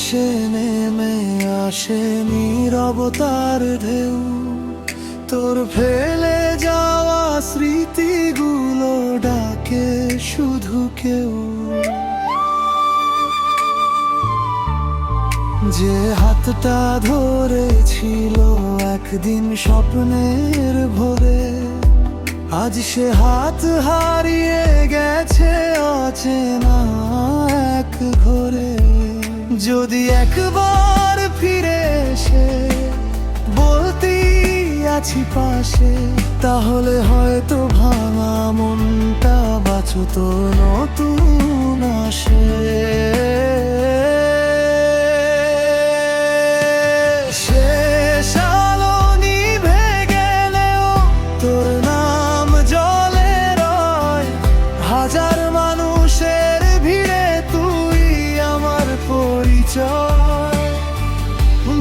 ভেসে নেমে আসে নীরবতার ঢেউ, তোর ফেলে যাওয়া স্মৃতিগুলো ডাকে শুধু কেউ। যে হাতটা ধরেছিল একদিন স্বপ্নের ভোরে, আজ সে হাত হারিয়ে গেছে অচেনা এক ঘরে। যদি একবার ফিরে এসে বলতি আছি পাশে, তাহলে হয়তো ভাঙা মনটা বাঁচত নতুন আসে। শেষ আলো নিভে গেলেও তোর নাম জ্বলে রয়, হাজার মানুষের ভিড়ে তুই আমার পরিচয়।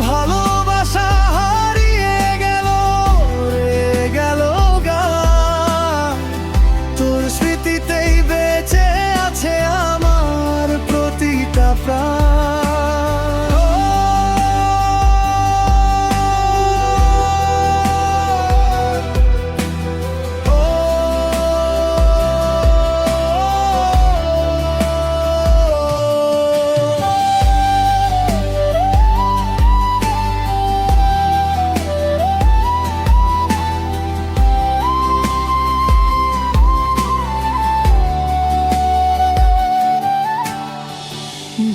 ভালোবাসা হারিয়ে গেল রে গেল গান, তোর স্মৃতিতেই বেঁচে আছে আমার প্রতিটা প্রাণ।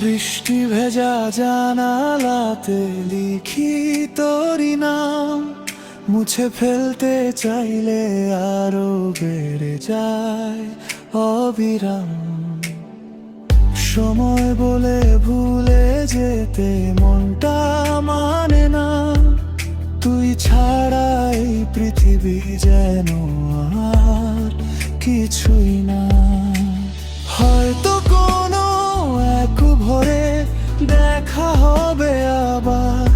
বৃষ্টি ভেজা জানালাতে লিখি তোরি নাম, মুছে ফেলতে চাইলে আরো বেড়ে যায় অবিরাম। সময় বলে ভুলে যেতে মনটা মানে না, তুই ছাড়া এই পৃথিবী যেন আর কিছুই না। হয়তো কোনো এক ভোরে দেখা হবে আবার,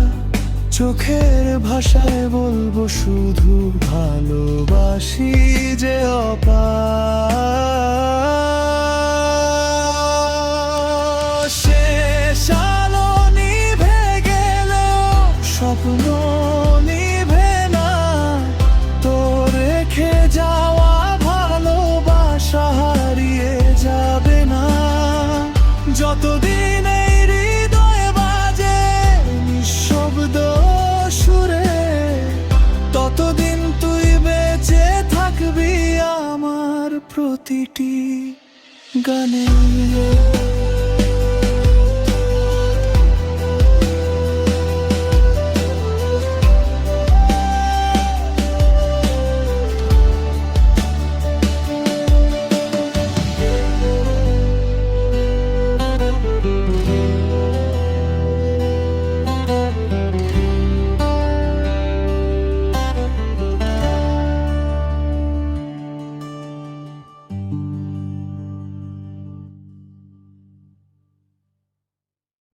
চোখের ভাষায় বলবো শুধু ভালোবাসি যে অপার। শেষ আলো নিভে গেল স্বপ্ন